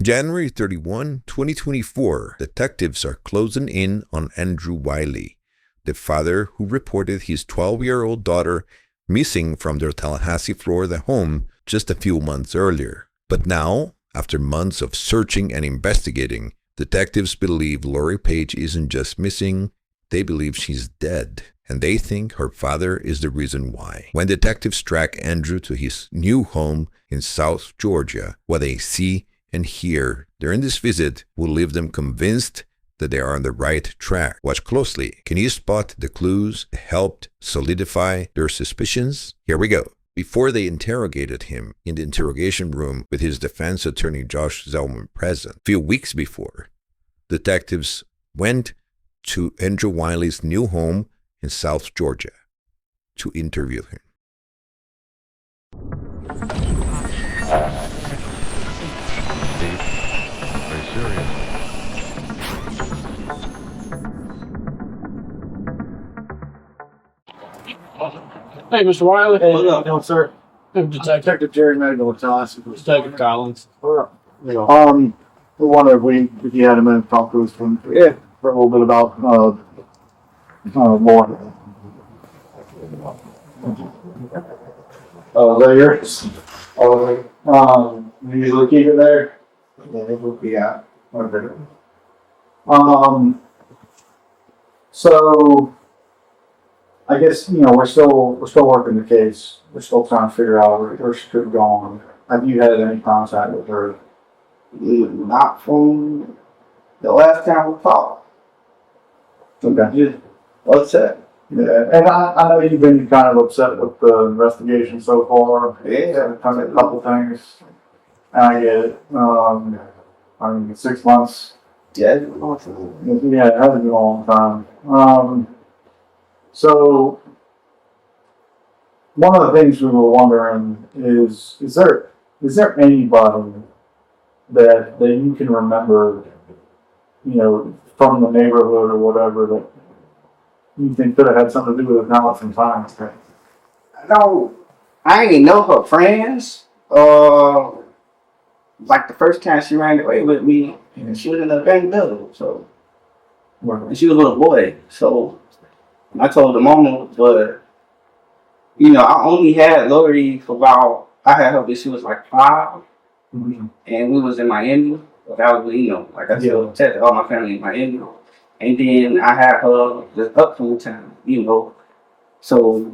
January 31, 2024, detectives are closing in on Andrew Wiley, the father who reported his 12-year-old daughter missing from their Tallahassee, Florida home just a few months earlier. But now, after months of searching and investigating, detectives believe Lori Paige isn't just missing, they believe she's dead, and they think her father is the reason why. When detectives track Andrew to his new home in South Georgia, what they see and hear during this visit will leave them convinced that they are on the right track. Watch closely. Can you spot the clues that helped solidify their suspicions? Here we go. Before they interrogated him in the interrogation room with his defense attorney Josh Zellman present, a few weeks before, detectives went to Andrew Wiley's new home in South Georgia to interview him. Very serious. Hey, Mr. Wiley. Hey, no, sir. Detective Jerry Medical Tallahassee. Detective Collins. We wondered if you had a minute to talk to us for a little bit about more. Oh, is that yours? You usually keep it there? Yeah, it will be out. Okay. So I guess we're still working the case. We're still trying to figure out where she could have gone. Have you had any contact with her? Not from the last time we talked. Okay. What's that? Yeah, and I know you've been kind of upset with the investigation so far. Yeah. Kind of a couple things. And I get it. I mean, 6 months. Yeah. Yeah, it hasn't been a long time. So one of the things we were wondering is there anybody that you can remember, from the neighborhood or whatever that you think could have had something to do with it now from time? No, I ain't know her friends. Like the first time she ran away with me, she was in a bank building, so and she was a little boy. So I told the mama, but I only had Lori for I had her when she was like 5, and we was in Miami. But that was like I said, all my family in Miami, and then I had her just up from the time, so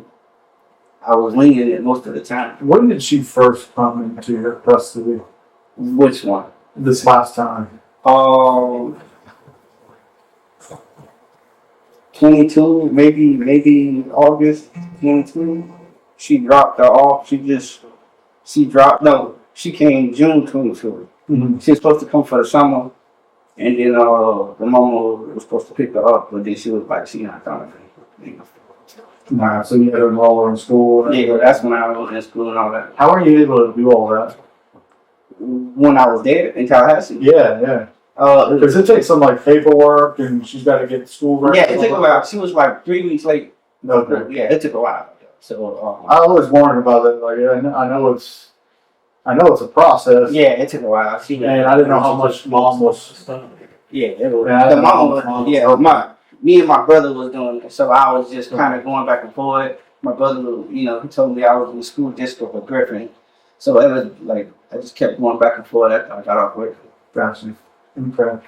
I was winging it most of the time. When did she first come into your custody? Which one? This last time. 22, maybe August 22. She dropped her off. She came June 22. Mm-hmm. She was supposed to come for the summer, and then the mama was supposed to pick her up, but then she was like, she not coming. So you had to enroll her in school? Yeah, that's when I was in school and all that. How are you able to do all that? When I was there in Tallahassee? Yeah. Because it takes some paperwork, and she's got to get school ready. Yeah, it took a while. She was like 3 weeks late. Okay. Yeah, it took a while. So I always wondered about it. I know it's a process. yeah, it took a while. And I didn't know how much mom was. Yeah, it was. Yeah, The mom was. Me and my brother was doing it, so I was just kind of going back and forth. My brother, he told me I was in the school district of Griffin, so it was I just kept going back and forth after I got off work. Gotcha. Okay.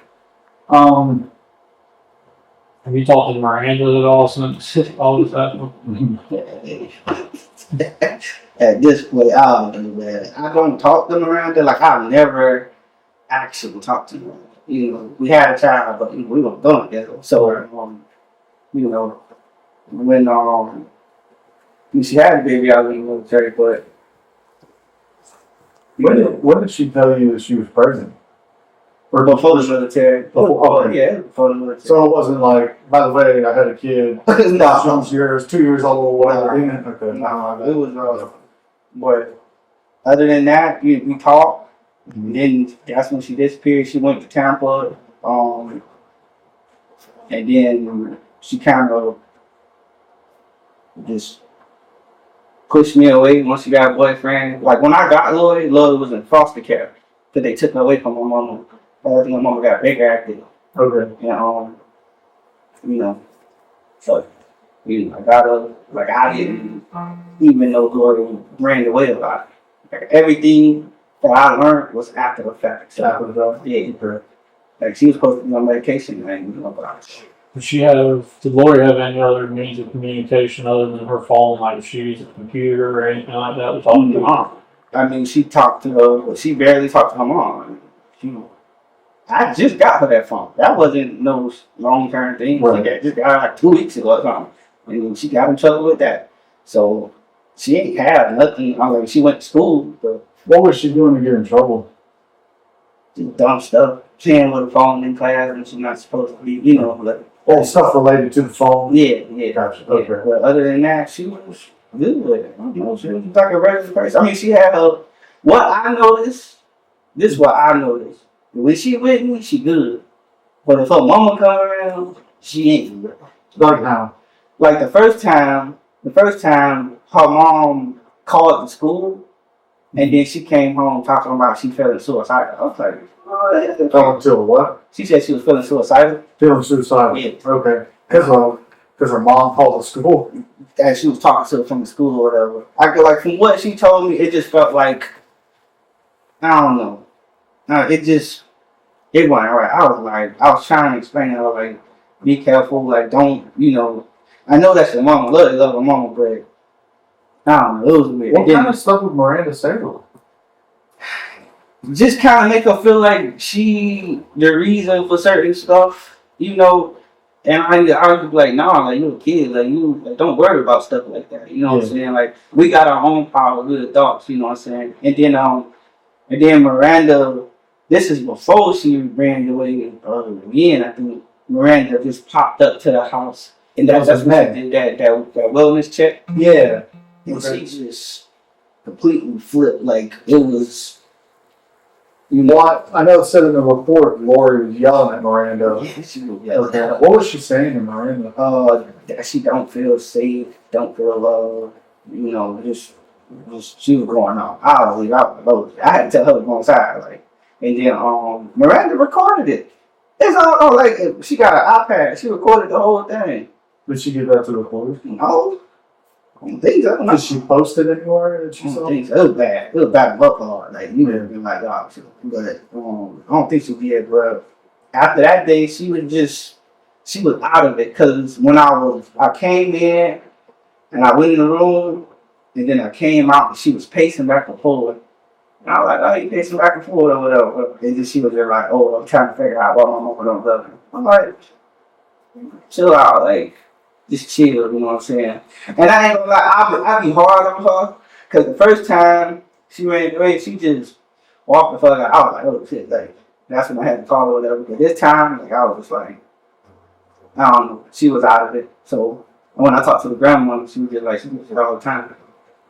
Have you talked to Miranda at all since all this happened? At this point, I don't know, man. I don't talk to Miranda. I've never actually talked to her. We had a child, but we weren't going together. So, when she had a baby, I was in the military, but When did she tell you that she was pregnant? Or before the military. Oh, okay. Yeah, before the military. So it wasn't by the way, I had a kid. No. 2 years old, whatever. Okay. No, it was, but other than that, we talked. And then that's when she disappeared. She went to Tampa. And then she kind of just pushed me away once she got a boyfriend. When I got Lori was in foster care. because they took her away from my mama. I think my mama got bigger active. Okay. And you know, so I got her. Like I didn't even know Lori ran away about it. Like everything that I learned was after the fact. So yeah, like she was supposed to be on medication, and you know about it. Did Lori have any other means of communication other than her phone, like if she used a computer or anything like that to talk to her? Mom. I mean, she talked to her, but she barely talked to her mom. I just got her that phone. That wasn't no long-term thing. Right. Like, I just got her like 2 weeks ago or something. And she got in trouble with that. So she ain't had nothing. I mean, she went to school, but What was she doing to get in trouble? just dumb stuff. Playing with a phone in class and she's not supposed to be, you know. Like, All stuff related to the phone? yeah. Gotcha. Yeah. Okay. But other than that, she was good with it. I don't know. She was like a regular person. I mean, she had her. What I noticed, this is what I noticed. When she with me, she good. But if her mama come around, she ain't good. Like how? Like the first time her mom called the school, and then she came home talking about she feeling suicidal. I was like, oh, Fell into a what? she said she was feeling suicidal. Feeling suicidal. Yeah. Okay. Because her mom called the school. And she was talking to her from the school or whatever. I feel like from what she told me, it just felt like, I don't know. It wasn't right. I was trying to explain to her, like, be careful, like, don't, you know, I know that's your mama, love her mama, but I don't know, it was weird. What kind of stuff would Miranda say to her? Just kind of make her feel like she the reason for certain stuff, you know. And I was like, nah, like, you a kid, like, don't worry about stuff like that, you know what I'm saying? Like, we got our own power, we're adults, you know what I'm saying? And then Miranda, this is before she ran away again. I think Miranda just popped up to the house, and that's when she did that wellness check. Yeah. And she just completely flipped. Like it was, you know. What? I know it said in the report Lori was yelling at Miranda. Yeah, she was yelling Okay. at her. What was she saying to Miranda? That she don't feel safe, don't feel loved. You know, just she was going on. I had to tell her to go inside, like. And then Miranda recorded it. It's all like she got an iPad. She recorded the whole thing. Did she give that to the police? No, I don't think so. Did she post it anywhere that she I saw? don't think so. It was bad. It was bad luck hard. Like you would have been like, oh, shit. But I don't think she did. But after that day, she was out of it. Cause when I came in and I went in the room and then I came out and she was pacing back and forth. And I was like, oh, you pacing back and forth or whatever. And then she was there like, oh, I'm trying to figure out why my mama don't love me. I'm like, chill out, like, just chill, you know what I'm saying? And I ain't gonna lie, I be hard on her, because the first time she ran away, she just walked the fuck out. I was like, oh shit, like, that's when I had to call her or whatever. But this time, like, I was just like, I don't know, she was out of it. So when I talked to the grandma, she was just like, she was it all the time.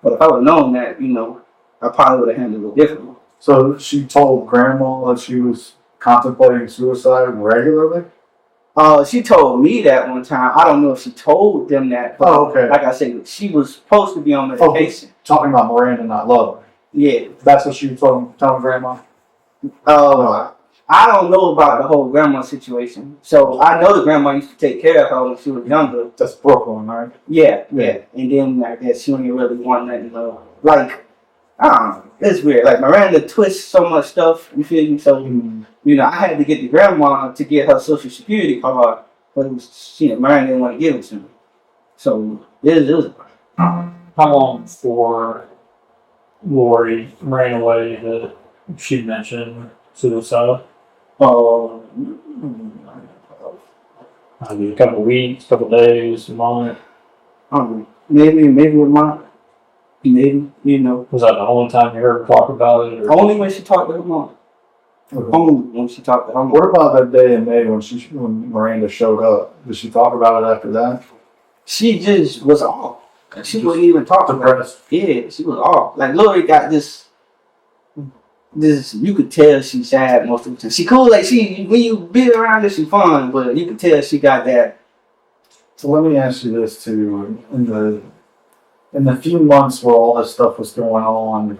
But if I would have known that, you know, I probably would have handled it differently. So she told grandma that she was contemplating suicide regularly? She told me that one time. I don't know if she told them that. But okay. Like I said, she was supposed to be on medication. Talking about Miranda not loving. Yeah. That's what she was telling grandma? I don't know about the whole grandma situation. So I know the grandma used to take care of her when she was younger. That's Brooklyn, right? Yeah. And then I guess she didn't really want nothing to, like, I don't know. It's weird. Like Miranda twists so much stuff, you feel me? So you know, I had to get the grandma to get her social security card, but Miranda didn't want to give it to me. So it was How long before Lori ran away that she mentioned suicide? A couple of weeks, couple of days, a month. Maybe a month. Maybe, you know. Was that the only time you heard her talk about it? Or? Only when she talked to her mom. Only when she talked to her mom. What about that day in May when Miranda showed up? Did she talk about it after that? She just was off. She wasn't even talking about it. Yeah, she was off. Like Lori got this, you could tell she's sad most of the time. She cool, like when you be around her, she fun, but you could tell she got that. So let me ask you this too. In the few months where all this stuff was going on,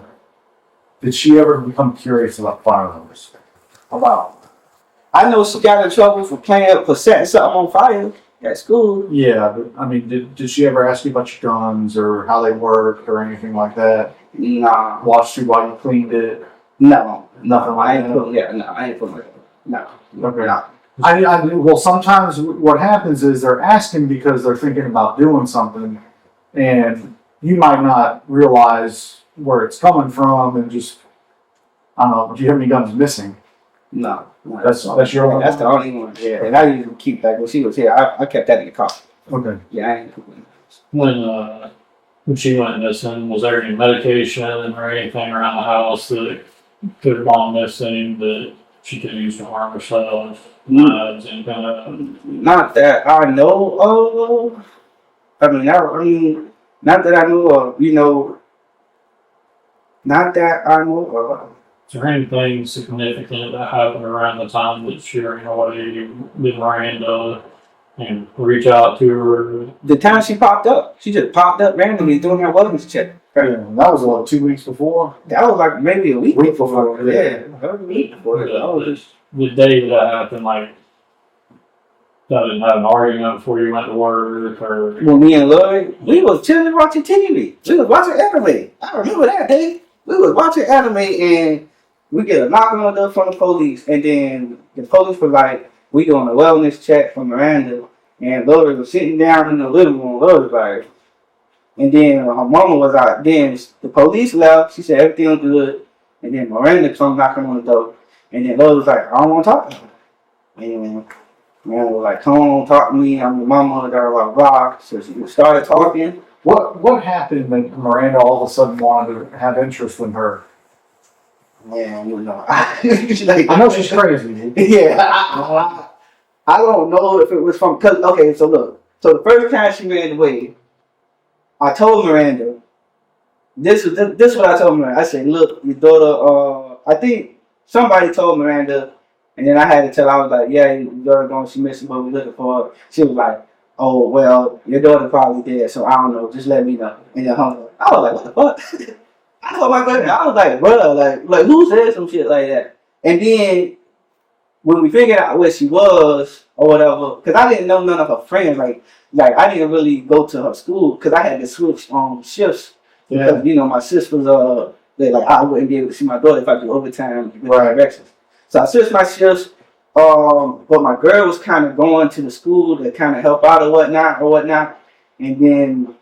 Did she ever become curious about firearms? About. I know she got in trouble for setting something on fire at school. Yeah, but I mean, did she ever ask you about your guns or how they worked or anything like that? Nah. Watched you while you cleaned it? No. Nothing like I ain't that? putting, yeah, no, I ain't putting it. No. Okay. No. Well, sometimes what happens is they're asking because they're thinking about doing something, and you might not realize where it's coming from, and just, I don't know, do you have any guns missing? No. That's your one? That's the only one. Yeah. And I usually keep that when she was here. I kept that in the car. Okay. Yeah, I ain't putting it. When she went missing, was there any medication or anything around the house that could have gone missing that she could use to harm herself? Knives, anything like that? Not that I know of. I mean, not that I know of. You know, not that I know of. Is there anything significant that happened around the time that she ran away with Miranda and reach out to her? The time she popped up, she just popped up randomly doing her wellness check. Yeah, that was what, 2 weeks before? That was like maybe a week before. Yeah. Yeah, a week before. The day that happened, like, that didn't have an argument before you went to work, or When me and Lori, we was chilling watching TV. We was watching anime. I remember that day. We was watching anime and we get a knock on the door from the police, and then the police was like, we doing a wellness check for Miranda, and Lori was sitting down in the living room. Lori was like, and then her mama was out. Then the police left. She said everything was good, and then Miranda come knocking on the door, and then Lori was like, I don't want to talk to her. And Miranda was like, come on, talk to me. I'm your mama. Blah blah blah. So she started talking. What happened that Miranda all of a sudden wanted to have interest in her? Yeah, you know. I know she's crazy. Yeah, I don't know if it was from, cause okay, so look, so the first time she ran away, I told Miranda, this is what I told Miranda. I said, look, your daughter, I think somebody told Miranda, and then I had to tell her, I was like, yeah, your daughter going, she missing, what we looking for her. She was like, oh, well, your daughter probably dead, so I don't know, just let me know. And then hung up. I was like, what the fuck? I told my brother, I was like, bro, like who said some shit like that? And then when we figured out where she was or whatever, because I didn't know none of her friends, like I didn't really go to her school because I had to switch shifts because you know my sis was I wouldn't be able to see my daughter if I do overtime in directions. So I switched my shifts, but my girl was kind of going to the school to kind of help out or whatnot, and then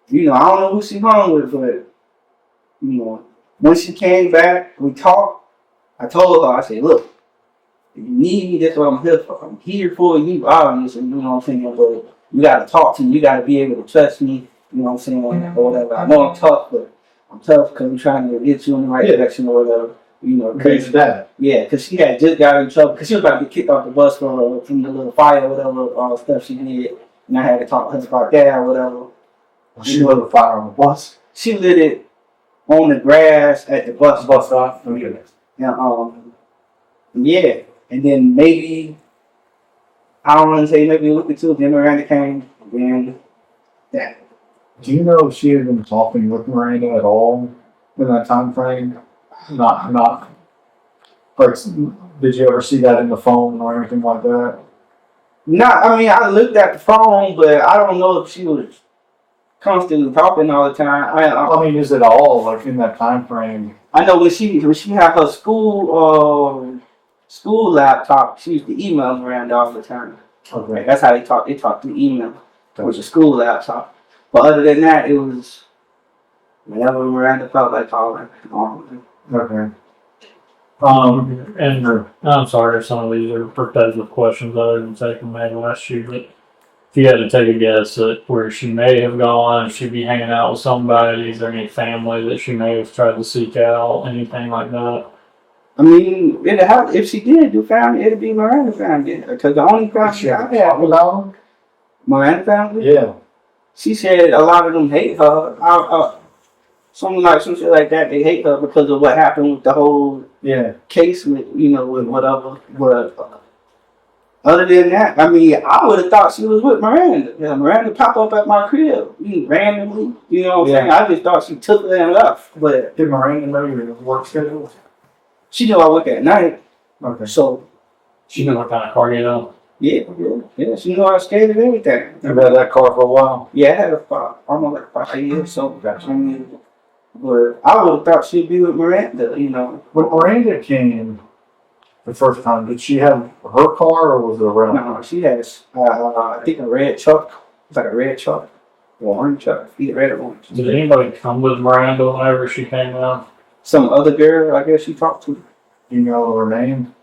you know I don't know who she hung with, but you know, when she came back, we talked. I told her, I said, look, if you need me, that's what I'm here for. I'm here for you, obviously, you know what I'm saying? But you got to talk to me. You got to be able to trust me, you know what I'm saying? Or whatever. I know I'm tough, but I'm tough because I'm trying to get you in the right direction or whatever. You know, because she had just got in trouble because she was about to get kicked off the bus from the little fire or whatever stuff she did. And I had to talk to her about that or whatever. She lit a fire on the bus? She lit it on the grass at the bus stop. Okay. Yeah, and then maybe I don't want to say maybe a week or two. Then Miranda came. Then that. Do you know if she had been talking with Miranda at all in that time frame? Not. Like, did you ever see that in the phone or anything like that? I mean, I looked at the phone, but I don't know if she was constantly talking all the time. I mean, is it all like in that time frame? I know when she had her school laptop, she used to email Miranda all the time. Okay. That's how they talk. They talk through email with the school laptop. But other than that, it was whenever Miranda felt like calling. Okay. And I'm sorry if some of these are repetitive questions I didn't take them maybe last year, but if you had to take a guess at where she may have gone, if she'd be hanging out with somebody, is there any family that she may have tried to seek out, anything like that? I mean, if she did do family, it'd be Miranda family. Because the only family I had was Miranda family. Yeah. She said a lot of them hate her. Some shit like that. They hate her because of what happened with the whole case with with whatever. But Other than that, I mean, I would have thought she was with Miranda. Yeah, Miranda pop up at my crib randomly. You know what I'm saying? I just thought she took her and left. But Did Miranda know your work schedule? she knew I work at night. Okay. So, She knew what kind of car you know. yeah. She knew I skated and everything. You've had that car for a while? Yeah, I had it for almost like 5 years. So, Gotcha. I mean, but I would have thought she'd be with Miranda, you know. When Miranda came the first time, did she have her car or was it a rental? No, she has, I think, a red truck. It's like a red truck. Or orange truck. Either red or orange. Did anybody come with Miranda whenever she came out? Some other girl, I guess she talked to. Do you know her name?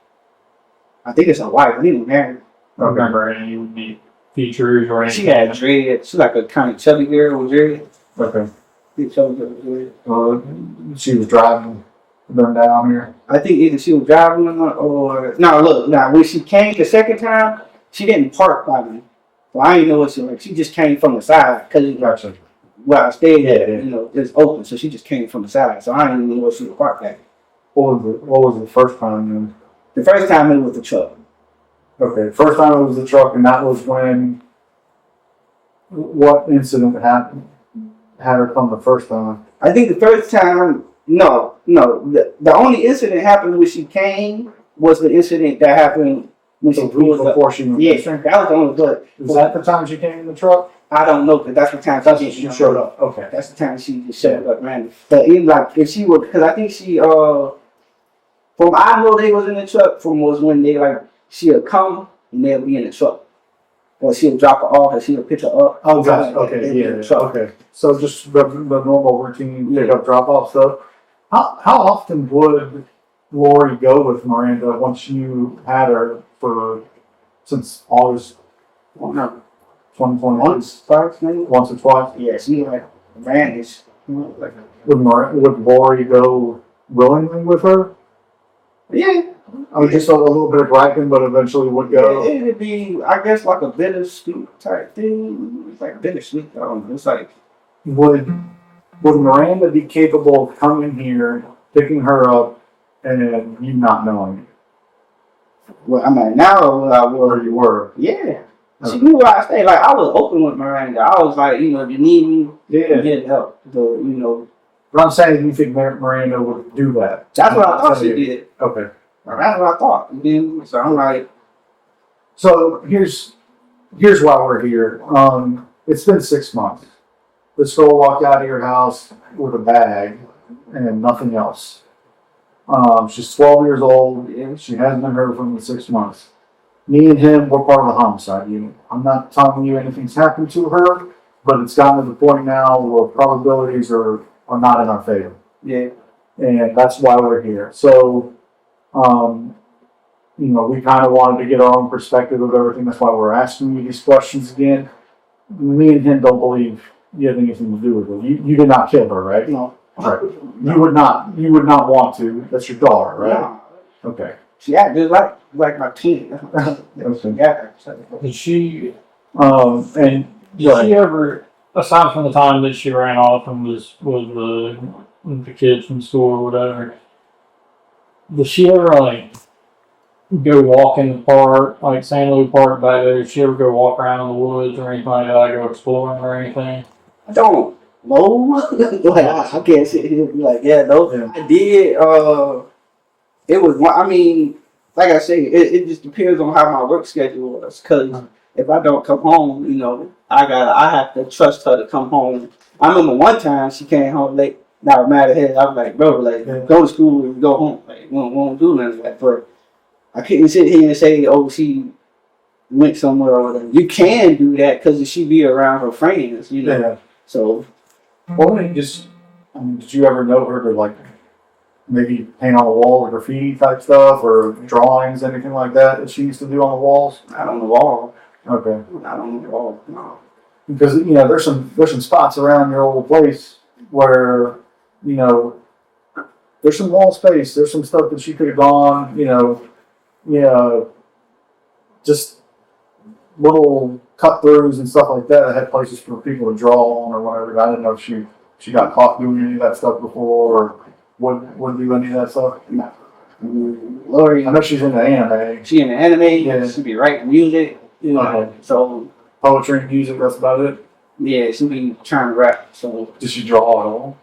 I think it's a wife. I didn't marry. I don't remember any features or anything. She had dreads. She's like a kind of chubby girl with dreads. Okay. Big chubby girl with dreads. She was driving them down here. I think either she was driving or no. Look, now when she came the second time, she didn't park by me. So I didn't know what she was like. She just came from the side because Gotcha. where I stayed at, Yeah. you know, it's open. So she just came from the side. So I didn't know what she was parked at. What was the first time then? The first time it was the truck. Okay, first time it was the truck, and that was when. What incident happened? Had her come the first time? I think the first time, no. The only incident happened when she came was the incident that happened when The she week pulled up. before she went Yeah, missing? that was the only. But Was that the time she came in the truck? I don't know because that's the time That's she when she just showed up. Okay. That's the time she just showed up, man. But even like if she would, because I think she from I know they was in the truck from was when they like she'll come and they'll be in the truck, or she'll drop her off and she'll pick her up. Oh, gosh. They'll Okay. be in Yeah. the truck. Okay. So just the normal routine pick Yeah. up, drop off stuff. How often would Lori go with Miranda once you had her since August Well, no, 2020? once, twice, maybe. Once or twice? Yeah, she like vanished. Like, Would Lori go willingly with her? yeah. I mean, just a little bit of griping, but eventually would go. Yeah, it'd be, I guess, like a bittersweet type thing. It's like bittersweet. I don't know. It's like, Would Miranda be capable of coming here, picking her up, and you not knowing well, I'm like now where you were? yeah. She knew where I stayed. Like I was open with Miranda. I was like, you know, if you need me, Yeah. get help. You know, But I'm saying you think Miranda would do that. that's what I thought she did. Okay. That's what I thought. And then, so I'm like, So here's why we're here. It's been 6 months. This girl walked out of your house with a bag and nothing else. She's 12 years old. And she hasn't been heard from in 6 months. Me and him, we're part of the homicide unit. I'm not telling you anything's happened to her, but it's gotten to the point now where probabilities are not in our favor. yeah, And that's why we're here. So, we kind of wanted to get our own perspective of everything. That's why we're asking you these questions again. Me and him don't believe you had anything to do with it. You did not kill her, right? no, Right. You would not want to. That's your daughter, right? no. Okay. She acted like my twin. Okay. Yeah. Did she? And Did she ever, aside from the time that she ran off and was the kids from school or whatever, did she ever like go walk in the park, like San Luis Park back there? Did she ever go walk around in the woods or anything like that, go exploring or anything? I don't know. Like I can't sit here and be like, yeah, no. Yeah. I did. It was. I mean, like I say, it just depends on how my work schedule was. Cause if I don't come home, you know, I have to trust her to come home. I remember one time she came home late. Now mad at her. I was like, bro, like go to school and go home. Like we won't do nothing like that. But I couldn't sit here and say, oh, she went somewhere or whatever. You can do that because she be around her friends, you know. Yeah. So Well, did you ever know her to like maybe paint on the wall or graffiti type stuff or drawings, anything like that she used to do on the walls? I don't know all. Okay. I don't know all. No. Because there's some spots around your old place where there's some wall space. There's some stuff that she could have gone. Just little cut throughs and stuff like that. That had places for people to draw on or whatever. I didn't know if she got caught doing any of that stuff before or wouldn't do any of that stuff. No. Lori, I know she's in the anime. she in the anime. Yeah. She be writing music. Yeah. So Poetry and music, that's about it. yeah, she be trying to rap. So Did she draw at all?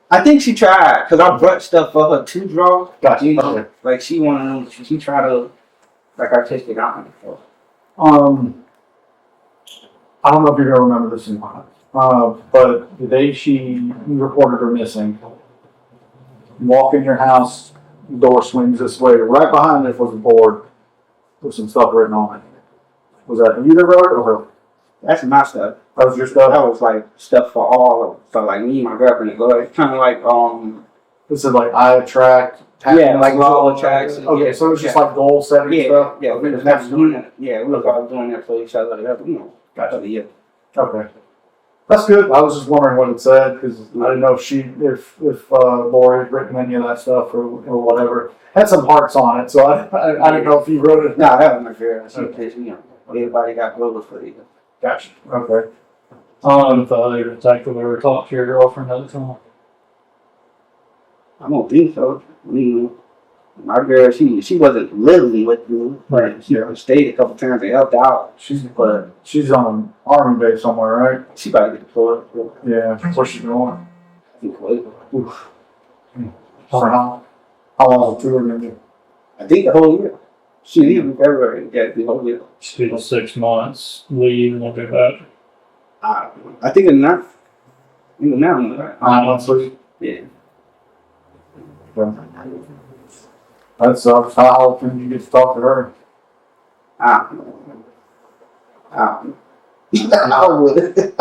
I think she tried because I brought stuff for her to draw. Gotcha. You know, Okay. like she one of them. She tried to like artistic on it. So. I don't know if you're gonna remember this or not. But the day you reported her missing, you walk in your house, door swings this way. Right behind it was a board with some stuff written on it. Was that you that wrote it or her? That's my stuff. That was your That stuff? was like stuff for all of for like me, my girlfriend, and Lori. Kind of like This is like I attract. Yeah, like law attraction. Okay, Yeah. so it was just like goal setting stuff? yeah, we was never doing that. Yeah, we was all doing that for each other. You know, Gotcha. yeah. Okay. That's good. I was just wondering what it said because I didn't know if Lori had written any of that stuff or whatever. Had some hearts on it, so I didn't know if you wrote it. No, that was my girl. She because you know everybody got goals for you. Gotcha. Okay. I don't know if the other detective ever talked to your girlfriend at the time. I don't think so. I mean, my girl, she wasn't living with me. Right. She stayed a couple times and helped out. But She's on an army base somewhere, right? she about to get deployed. Yeah. Where's she going? I think Oof. For how long was the tour gonna be? I think the whole year. She leave in February. Yeah, the whole year. She did 6 months, leave, and we'll do that. I think it's not. Even now, right? 9 months leave? Yeah. That sucks. How often do you get to talk to her? I would.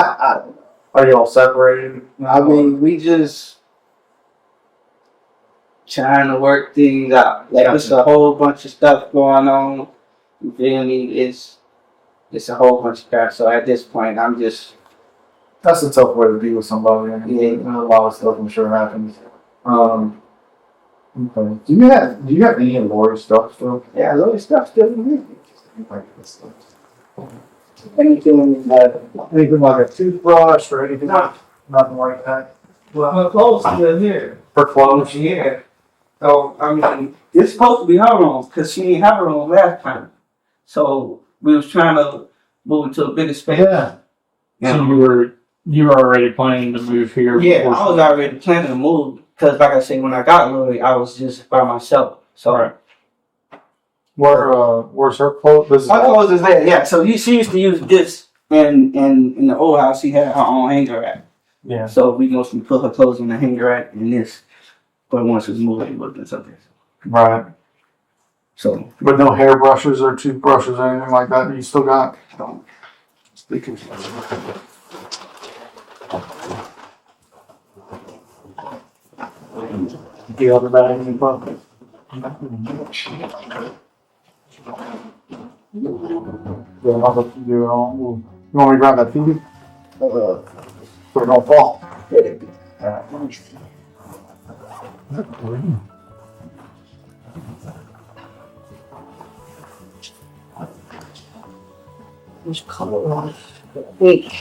Are you all separated? I mean, we just trying to work things out. Like, it's a whole bunch of stuff going on. You feel me? It's a whole bunch of crap. So at this point, I'm just. That's a tough way to be with somebody. I mean, a lot of stuff I'm sure happens. Okay. Do you have any of Lori's stuff still? Yeah, a lot of stuff still in here. Anything Anything like a toothbrush or anything? No. Nothing like that. Well, her clothes still here. Her clothes? Yeah. So, I mean, it's supposed to be her room because she didn't have her room last time. So, we was trying to move into a bigger space. Yeah. So you were already planning to move here? Yeah, before I was already planning to move because, like I said, when I got Lori, I was just by myself. So, Right. Where's her clothes? my clothes is there. Yeah, so she used to use this in the old house. She had her own hanger rack. Yeah. So we mostly put her clothes in the hanger rack and this. But once we moved, we moved in something. Right. So, But no hairbrushes or toothbrushes or anything like that you still got? so The other bag in the pocket. Yeah, I'll let you do it all. You want me to grab that TV? So it don't fall. which color was it?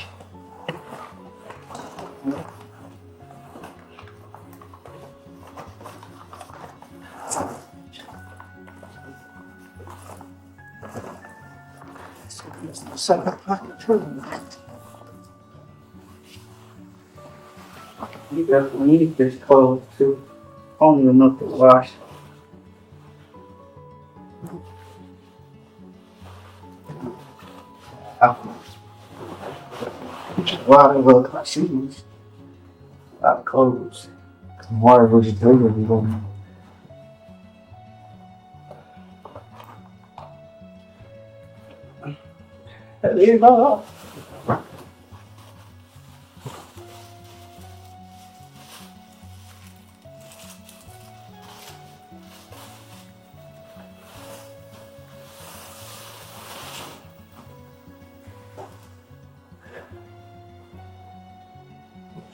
You definitely need this clothes too. Only enough to wash. A lot of shoes. A lot of clothes. Why would you take it? You don't. There you go.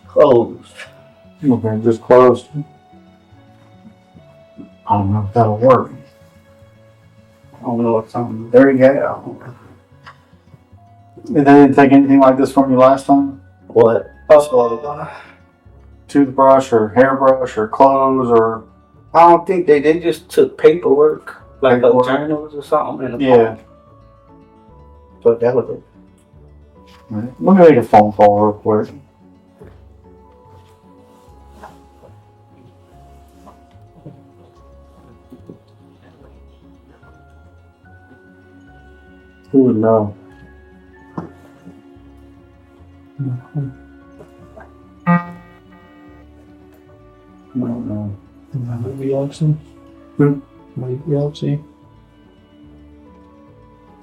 Clothes. Okay, just closed. I don't know if that'll work. I don't know what's on. There you go. They didn't take anything like this from you last time? What? Toothbrush or hairbrush or clothes or I don't think they just took paperwork, like Paperwork? journals or something. In the Yeah. phone. But that was it. Right. Let me make a phone call real quick. Who would know? I don't know. Maybe Elsie. Hmm? Maybe Elsie.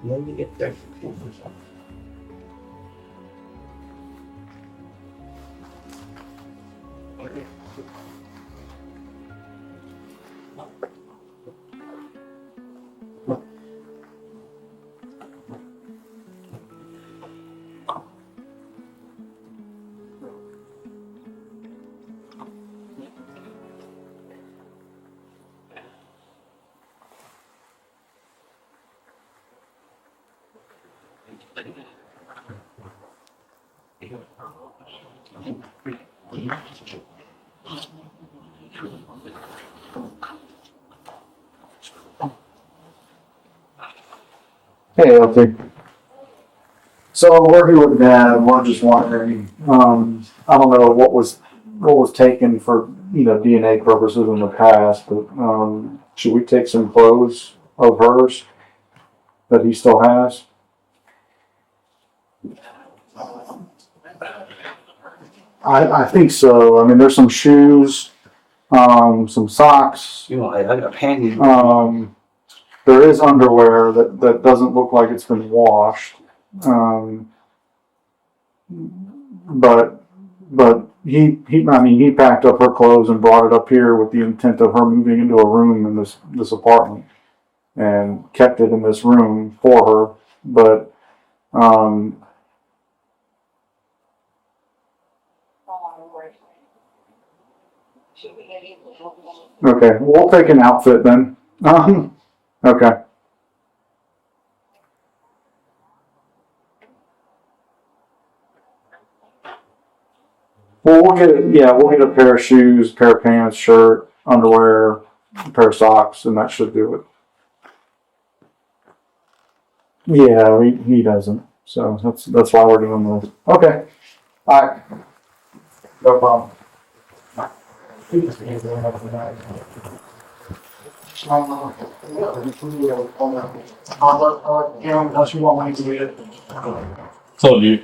Let me get there. Hey, okay. So we're here with Dad. We're just wondering. I don't know what was taken for DNA purposes in the past, but should we take some clothes of hers that he still has? I think so. I mean, there's some shoes, some socks. You know, like a panty. There is underwear that doesn't look like it's been washed. But he packed up her clothes and brought it up here with the intent of her moving into a room in this apartment and kept it in this room for her. But okay, we'll take an outfit then. Okay. Well, we'll get a pair of shoes, pair of pants, shirt, underwear, a pair of socks, and that should do it. Yeah, he doesn't. So that's why we're doing this. Okay. All right. No problem. Unless you want me to read it. Told you.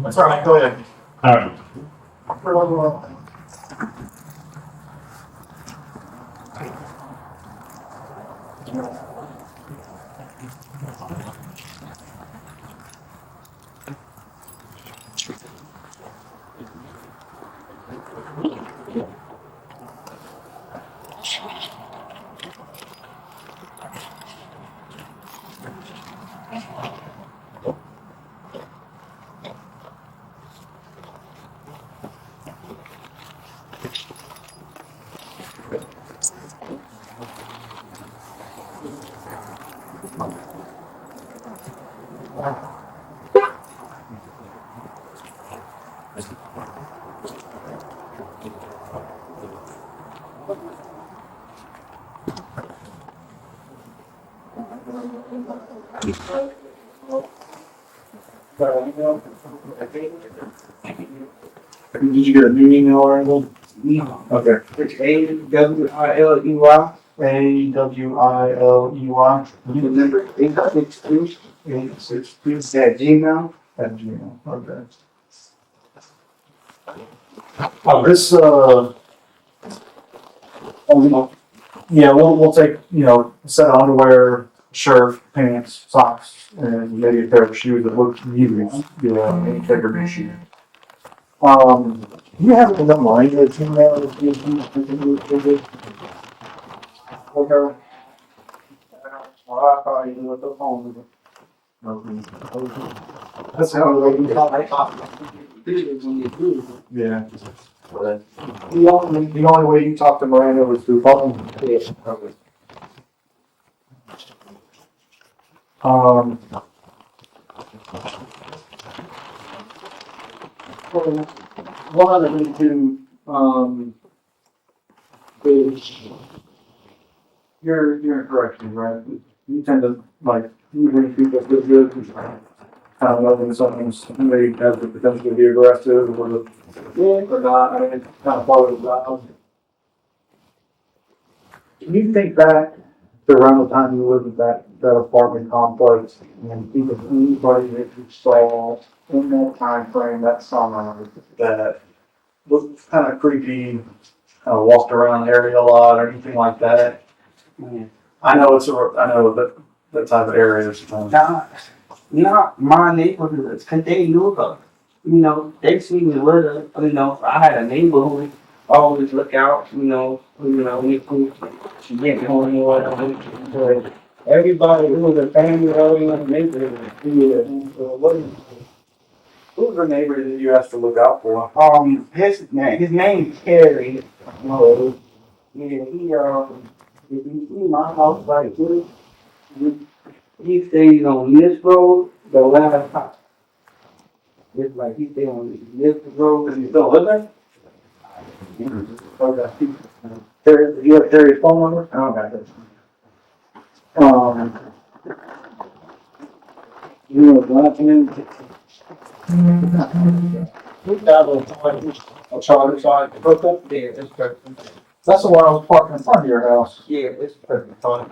That's all right. Go ahead. Alright. Did you get a new email or anything? No. Okay. It's AWILEY. AWILEY. The number 862 at Gmail. At Gmail. Okay. This yeah, we'll take a set of underwear, shirt, pants, socks, and maybe a pair of shoes that look used. Maybe take a new shoe. You have it in mind at Gmail. Okay. Well, I thought you knew what the phone was. That's how you yeah. The only way you talk to Miranda was through phone. One other thing too, You're in corrections, right? You tend to like usually people feel good, kind of know when somebody has the potential to be aggressive or not. I mean, it's kind of follows that. Can you think back to around the time you lived at that apartment complex and think of anybody that you saw in that time frame, that summer, that looked kind of creepy, kind of walked around the area a lot or anything like that? I know that type of area is Not my neighborhood, cause they knew her. You know, they see me with her. You know, I had a neighbor who always look out. When she get home or whatever. Everybody, it was a family already in the neighborhood. yeah. Who was the neighbor that you asked to look out for? His name is Carrie. No, yeah, he my house right here. He stays on this road, the last house. It's like he stay on this road. Does he still live there? Okay. Terry, do you have Terry's phone number? Okay. You know, last name? We got a charter side. Okay. Yeah, it's perfect. That's the one I was parking in front of your house. Yeah, it's perfect. Alright.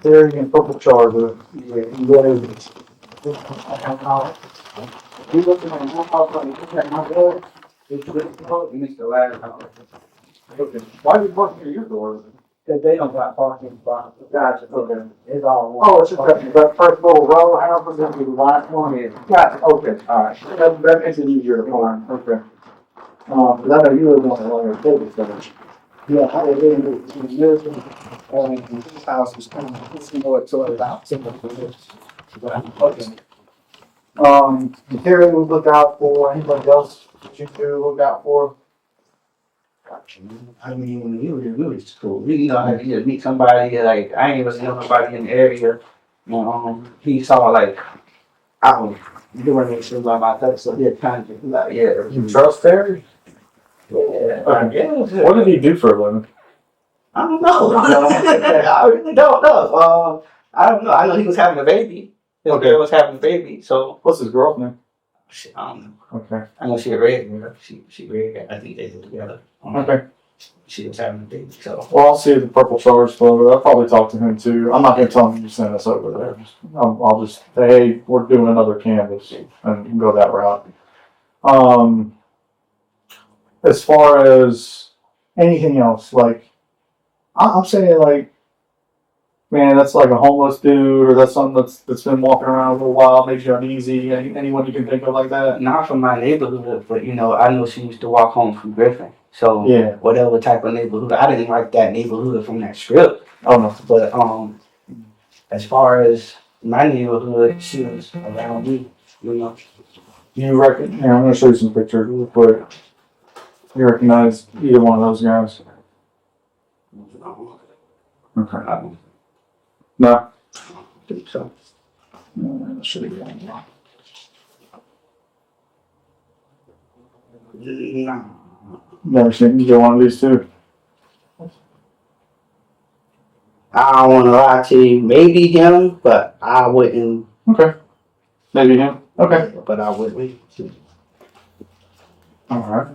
Terry and Purple Charger. Yeah. You looking at my house, like, you at my door? It's the last house. Okay. Why are you parking near your door? Cause they don't got parking spots. Gotcha, okay. It's all one. Oh, it's just that first little row house is gonna be the last one? Yeah. Gotcha, okay, alright. That makes it easier to find, okay. Cause I know you live on the longer table, so. Yeah, I was in years this house was kind of, you know, it's all about similar to this. Okay. Terry would look out for, anybody else that you do look out for? I mean, you was cool. You know, you just meet somebody, like, I ain't even know nobody in the area. He saw, like, I was doing this shit by myself, so he had time to be like, yeah. You trust Terry? Yeah. What did he do for a living? I don't know. I really don't know. I don't know. I know he was having a baby. His girl was having a baby, so. What's his girl's name? I don't know. Okay. I know she a red. She red. I think they live together. Okay. She was having a baby, so. Well, I'll see if the Purple Charger's still over there. I'll probably talk to him too. I'm not gonna tell him you sent us over there. I'll just say, hey, we're doing another canvas and go that route. As far as anything else, like, I'm saying, like, man, that's like a homeless dude, or that's something that's been walking around a little while, makes you uneasy. Anyone you can think of like that? Not from my neighborhood, but you know, I know she used to walk home from Griffin. So Yeah. whatever type of neighborhood, I didn't like that neighborhood from that strip. Oh no. But as far as my neighborhood, she was around me. You know. You reckon? Yeah, I'm gonna show you some pictures real quick. You recognize either one of those guys? Okay. I don't No. think so. Should have gone. No. Never seen either one of these two. I don't want to lie to you. Maybe him, but I wouldn't. Okay. Maybe him. Okay. But I wouldn't. All right.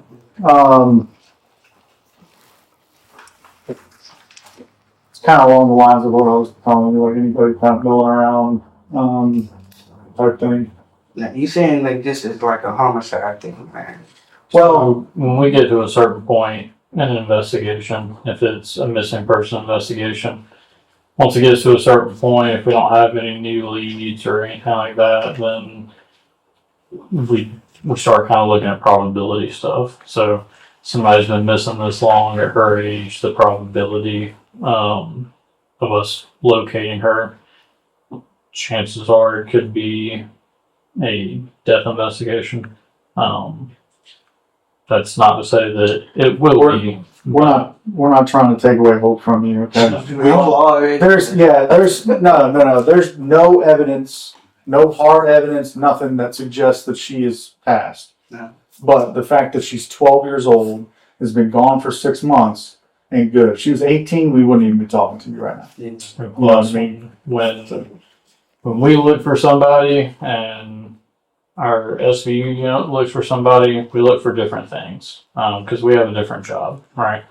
It's kind of along the lines of what I was telling you, like anybody kind of milling around, type thing. Now, you saying like this is like a homicide thing, man? Well, when we get to a certain point in an investigation, if it's a missing person investigation, once it gets to a certain point, if we don't have any new leads or anything like that, then we start kind of looking at probability stuff. So somebody's been missing this long at her age, the probability of us locating her, chances are it could be a death investigation. That's not to say that it will be. We're not trying to take away hope from you. Okay. There's no evidence, no hard evidence, nothing that suggests that she is passed. Yeah. But the fact that she's 12 years old, has been gone for 6 months, ain't good. If she was 18, we wouldn't even be talking to you right now. Yeah. Plus, when we look for somebody and our SVU unit looks for somebody, we look for different things because we have a different job, right?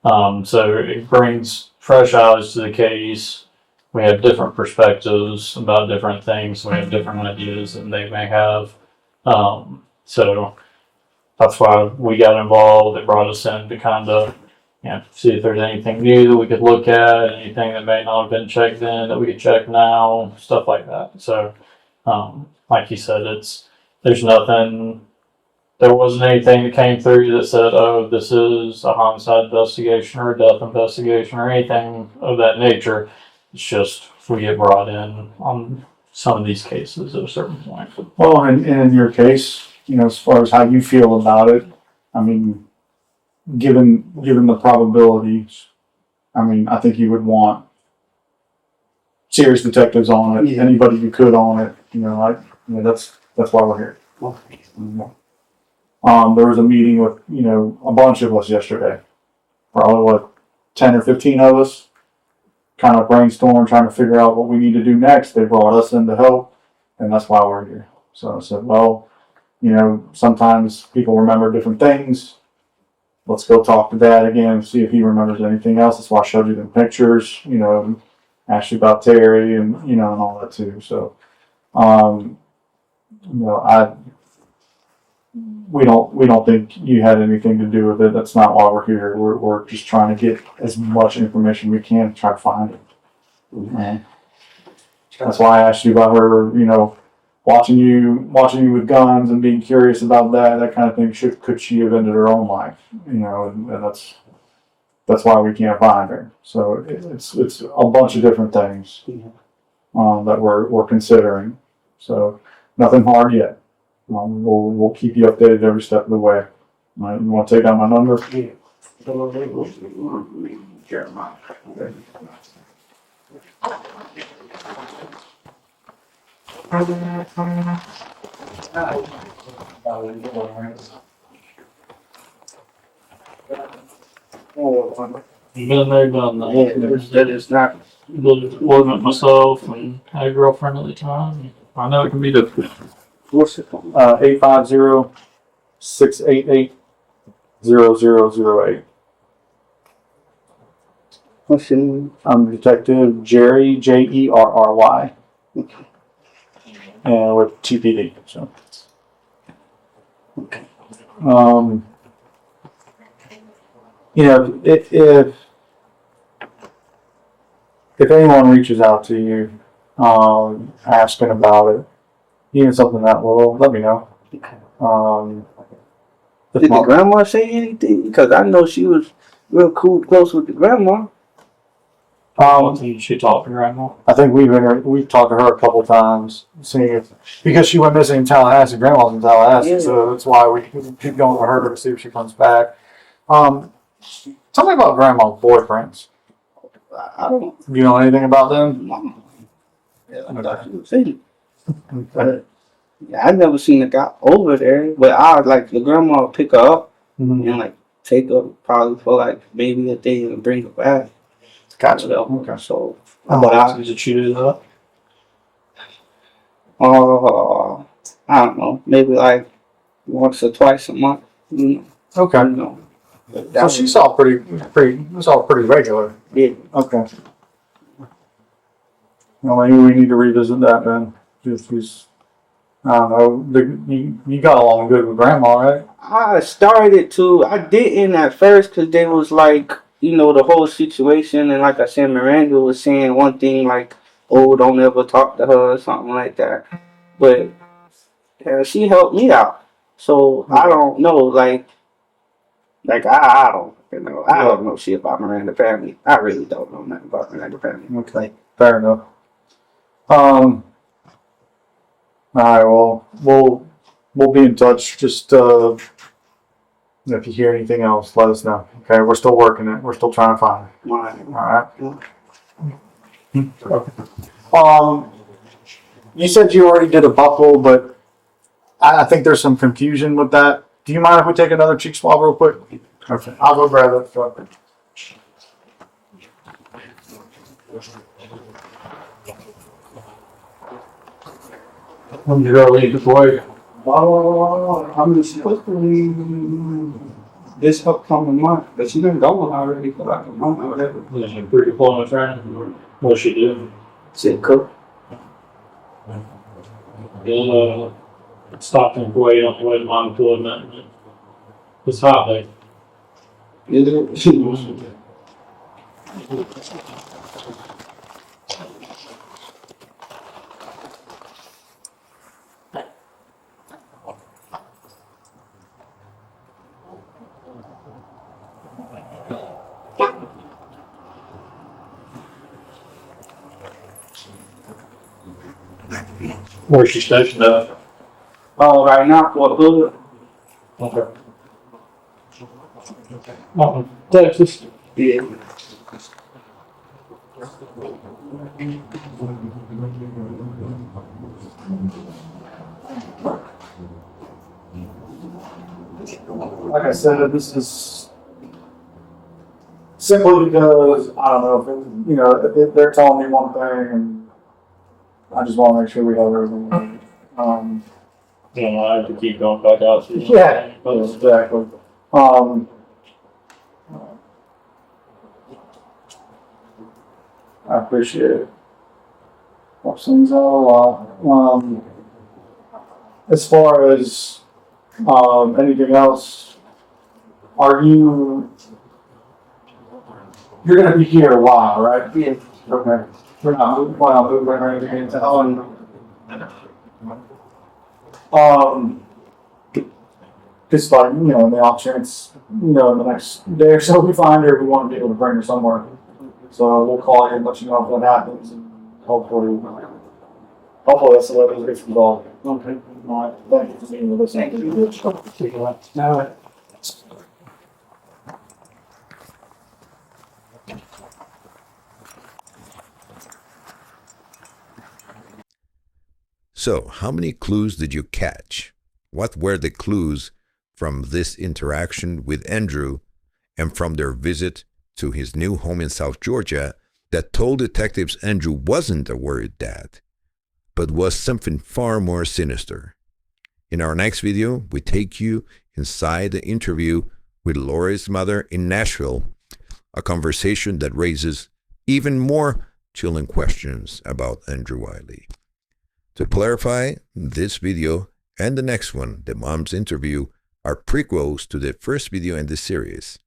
So it brings fresh eyes to the case. We have different perspectives about different things. We have different ideas than they may have. So that's why we got involved. It brought us in to kind of see if there's anything new that we could look at, anything that may not have been checked in that we could check now, stuff like that. So, like you said, there's nothing. There wasn't anything that came through that said, "Oh, this is a homicide investigation or a death investigation or anything of that nature." It's just we get brought in on some of these cases at a certain point. Well, and in your case, as far as how you feel about it, I mean, given the probabilities, I mean, I think you would want serious detectives on it. Yeah. Anybody you could on it. That's why we're here. Okay. There was a meeting with a bunch of us yesterday. Probably 10 or 15 of us. Kind of brainstorm, trying to figure out what we need to do next. They brought us in to help, and that's why we're here. So I said, well, sometimes people remember different things. Let's go talk to Dad again, see if he remembers anything else. That's why I showed you the pictures, asked you about Terry and, and all that too. So, we don't think you had anything to do with it. That's not why we're here. We're just trying to get as much information we can to try to find it. And that's why I asked you about her, watching you with guns and being curious about that kind of thing. Could she have ended her own life? And that's why we can't find her. So it's a bunch of different things that we're considering. So nothing hard yet. We'll keep you updated every step of the way. You want to take down my number? Yeah. Jeremiah. Been there, done that. That is not. Wasn't it myself and had a girlfriend at the time. I know it can be difficult. What's it? 850-688-0008. What's your name? I'm Detective Jerry, Jerry, Okay. and with TPD. So, Okay. if anyone reaches out to you, asking about it, even something that little, let me know. Okay. If Did the not- grandma say anything? Because I know she was real cool, close with the grandma. She talked to grandma. I think we've talked to her a couple times, seeing if because she went missing in Tallahassee, grandma's in Tallahassee, Yeah. so that's why we keep going to her to see if she comes back. Tell me about grandma's boyfriends. I don't Do you know anything about them? know. Yeah, I thought she was saying. But yeah, I never seen a guy over there. But I like the grandma would pick her up Mm-hmm. and like take her probably for like maybe a day and bring her back. Gotcha. Whatever. Okay. So, How but often did you do that? I don't know, maybe like once or twice a month. Okay. But So that she's all it's all pretty regular. yeah. Okay. Well, maybe we need to revisit that then. If he's, I don't know, you got along good with grandma, right? I started to. I didn't at first because they was like, the whole situation, and like I said, Miranda was saying one thing like, "Oh, don't ever talk to her" or something like that. But she helped me out, so I don't know. Like I don't, I don't know shit about Miranda family. I really don't know nothing about Miranda family. Okay. Fair enough. All right. Well, we'll be in touch. Just if you hear anything else, let us know. Okay. We're still working it. We're still trying to find it. All right. You said you already did a buckle, but I think there's some confusion with that. Do you mind if we take another cheek swab real quick? Okay, I'll go grab it. When you go leave the boy, I'm just supposed to leave this upcoming month, but she's been going already for like a month or whatever. was she pre-deployment training? What's she do? She cook. You'll stop and wait on the way to my employment. It's hot there. Is it? Where's she stationed at? Oh, right now, what hood? Okay. Texas. Yeah. Like I said, this is simply because I don't know if it, if they're telling me one thing, and I just want to make sure we have everything. You know, I have to keep going back out. To Yeah, exactly. I appreciate it. Helps things out a lot. As far as anything else, you're gonna be here a while, right? Yeah. Okay. We're not moving or anything into just like, in the off chance, in the next day or so we find her, we want to be able to bring her somewhere. So we'll call you and let you know if that happens, and hopefully that's the way it gets involved. Okay. All right. Thank you for being with us. Thank you. All right. So, how many clues did you catch? What were the clues from this interaction with Andrew and from their visit to his new home in South Georgia that told detectives Andrew wasn't a worried dad, but was something far more sinister? In our next video, we take you inside the interview with Lori's mother in Nashville, a conversation that raises even more chilling questions about Andrew Wiley. To clarify, this video and the next one, the mom's interview, are prequels to the first video in this series,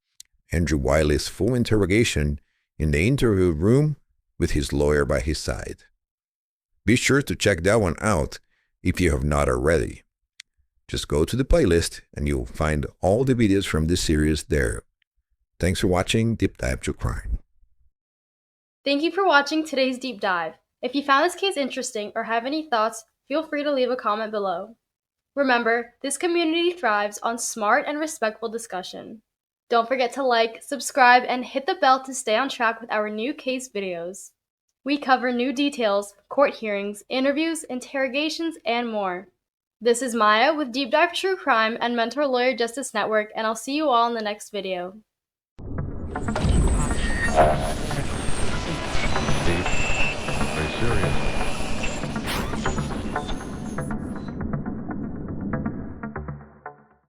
Andrew Wiley's full interrogation in the interview room with his lawyer by his side. Be sure to check that one out if you have not already. Just go to the playlist and you'll find all the videos from this series there. Thanks for watching Deep Dive True Crime. Thank you for watching today's deep dive. If you found this case interesting or have any thoughts, feel free to leave a comment below. Remember, this community thrives on smart and respectful discussion. Don't forget to like, subscribe, and hit the bell to stay on track with our new case videos. We cover new details, court hearings, interviews, interrogations, and more. This is Maya with Deep Dive True Crime and Mentor Lawyer Justice Network, and I'll see you all in the next video.